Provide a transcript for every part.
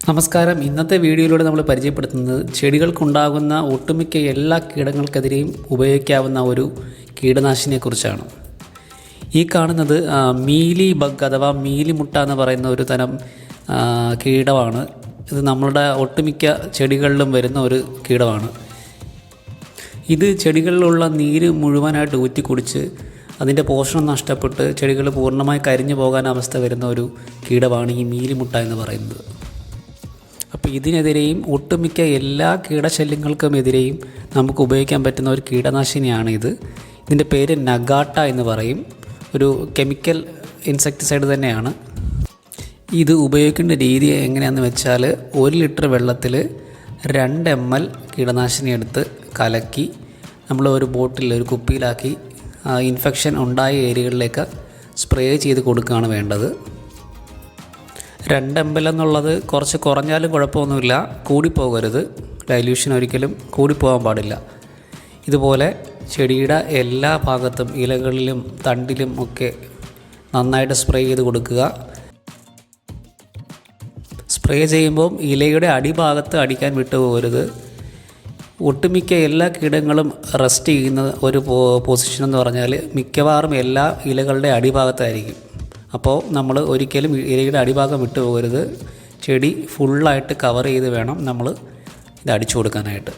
നമസ്കാരം. ഇന്നത്തെ വീഡിയോയിലൂടെ നമ്മൾ പരിചയപ്പെടുത്തുന്നത് ചെടികൾക്കുണ്ടാകുന്ന ഒട്ടുമിക്ക എല്ലാ കീടങ്ങൾക്കെതിരെയും ഉപയോഗിക്കാവുന്ന ഒരു കീടനാശിനിയെക്കുറിച്ചാണ്. ഈ കാണുന്നത് മീലി ബഗ് അഥവാ മീലിമുട്ട എന്ന് പറയുന്ന ഒരു തരം കീടമാണ്. ഇത് നമ്മളുടെ ഒട്ടുമിക്ക ചെടികളിലും വരുന്ന ഒരു കീടമാണ്. ഇത് ചെടികളിലുള്ള നീര് മുഴുവനായിട്ട് ഊറ്റി കുടിച്ച് അതിൻ്റെ പോഷണം നഷ്ടപ്പെട്ട് ചെടികൾ പൂർണ്ണമായി കരിഞ്ഞു പോകാൻ അവസ്ഥ വരുന്ന ഒരു കീടമാണ് ഈ മീലിമുട്ട എന്ന് പറയുന്നത്. അപ്പോൾ ഇതിനെതിരെയും ഒട്ടുമിക്ക എല്ലാ കീടശല്യങ്ങൾക്കുമെതിരെയും നമുക്ക് ഉപയോഗിക്കാൻ പറ്റുന്ന ഒരു കീടനാശിനിയാണ് ഇത്. ഇതിൻ്റെ പേര് നഗാട്ട എന്ന് പറയും. ഒരു കെമിക്കൽ ഇൻസെക്ടിസൈഡ് തന്നെയാണ്. ഇത് ഉപയോഗിക്കേണ്ട രീതി എങ്ങനെയാണെന്ന് വെച്ചാൽ 1 ലിറ്റർ വെള്ളത്തിൽ 2 ml കീടനാശിനി എടുത്ത് കലക്കി നമ്മൾ ഒരു ബോട്ടിൽ ഒരു കുപ്പിയിലാക്കി ഇൻഫെക്ഷൻ ഉണ്ടായ ഏരിയകളിലേക്ക് സ്പ്രേ ചെയ്ത് കൊടുക്കുകയാണ് വേണ്ടത്. 2 ml എന്നുള്ളത് കുറച്ച് കുറഞ്ഞാലും കുഴപ്പമൊന്നുമില്ല, കൂടിപ്പോകരുത്. ഡൈല്യൂഷൻ ഒരിക്കലും കൂടിപ്പോകാൻ പാടില്ല. ഇതുപോലെ ചെടിയുടെ എല്ലാ ഭാഗത്തും ഇലകളിലും തണ്ടിലും ഒക്കെ നന്നായിട്ട് സ്പ്രേ ചെയ്ത് കൊടുക്കുക. സ്പ്രേ ചെയ്യുമ്പോൾ ഇലയുടെ അടിഭാഗത്ത് അടിക്കാൻ വിട്ടുപോകരുത്. ഒട്ടുമിക്ക എല്ലാ കീടങ്ങളും റെസ്റ്റ് ചെയ്യുന്ന ഒരു പൊസിഷൻ എന്ന് പറഞ്ഞാൽ മിക്കവാറും എല്ലാ ഇലകളുടെ അടിഭാഗത്തായിരിക്കും. അപ്പോൾ നമ്മൾ ഒരിക്കലും ഇലയുടെ അടിഭാഗം വിട്ടു പോകരുത്. ചെടി ഫുള്ളായിട്ട് കവർ ചെയ്ത് വേണം നമ്മൾ ഇത് അടിച്ചു കൊടുക്കാനായിട്ട്.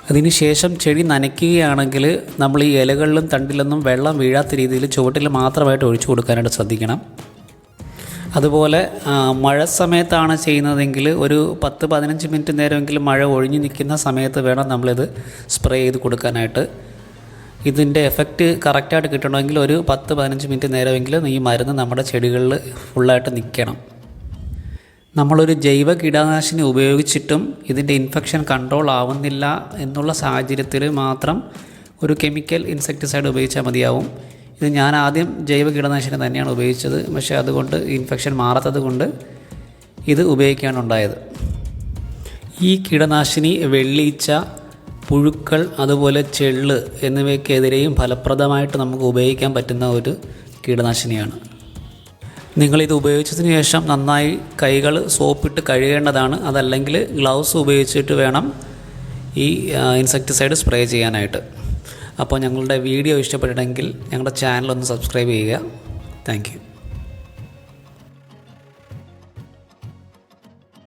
അതിന് ശേഷം ചെടി നനയ്ക്കുകയാണെങ്കിൽ നമ്മൾ ഈ ഇലകളിലും തണ്ടിലൊന്നും വെള്ളം വീഴാത്ത രീതിയിൽ ചുവട്ടിൽ മാത്രമായിട്ട് ഒഴിച്ചു കൊടുക്കാനായിട്ട് ശ്രദ്ധിക്കണം. അതുപോലെ മഴ സമയത്താണ് ചെയ്യുന്നതെങ്കിൽ ഒരു 10-15 മിനിറ്റ് നേരമെങ്കിലും മഴ ഒഴിഞ്ഞു നിൽക്കുന്ന സമയത്ത് വേണം നമ്മളിത് സ്പ്രേ ചെയ്ത് കൊടുക്കാനായിട്ട്. ഇതിൻ്റെ എഫക്റ്റ് കറക്റ്റായിട്ട് കിട്ടണമെങ്കിൽ ഒരു 10-15 മിനിറ്റ് നേരമെങ്കിലും ഈ മരുന്ന് നമ്മുടെ ചെടികളിൽ ഫുള്ളായിട്ട് നിൽക്കണം. നമ്മളൊരു ജൈവ കീടനാശിനി ഉപയോഗിച്ചിട്ടും ഇതിൻ്റെ ഇൻഫെക്ഷൻ കൺട്രോൾ ആവുന്നില്ല എന്നുള്ള സാഹചര്യത്തിൽ മാത്രം ഒരു കെമിക്കൽ ഇൻസെക്ടിസൈഡ് ഉപയോഗിച്ചാൽ മതിയാവും. ഇത് ഞാൻ ആദ്യം ജൈവ കീടനാശിനി തന്നെയാണ് ഉപയോഗിച്ചത്. പക്ഷേ അതുകൊണ്ട് ഇൻഫെക്ഷൻ മാറാത്തത് കൊണ്ട് ഇത് ഉപയോഗിക്കാനുണ്ടായത്. ഈ കീടനാശിനി വെള്ളീച്ച, പുഴുക്കൾ, അതുപോലെ ചെള്ള് എന്നിവയ്ക്കെതിരെയും ഫലപ്രദമായിട്ട് നമുക്ക് ഉപയോഗിക്കാൻ പറ്റുന്ന ഒരു കീടനാശിനിയാണ്. നിങ്ങളിത് ഉപയോഗിച്ചതിന് ശേഷം നന്നായി കൈകൾ സോപ്പിട്ട് കഴുകേണ്ടതാണ്. അതല്ലെങ്കിൽ ഗ്ലൗസ് ഉപയോഗിച്ചിട്ട് വേണം ഈ ഇൻസെക്ടിസൈഡ് സ്പ്രേ ചെയ്യാനായിട്ട്. അപ്പോൾ ഞങ്ങളുടെ വീഡിയോ ഇഷ്ടപ്പെട്ടിട്ടുണ്ടെങ്കിൽ ഞങ്ങളുടെ ചാനൽ ഒന്ന് സബ്സ്ക്രൈബ് ചെയ്യുക. Thank you.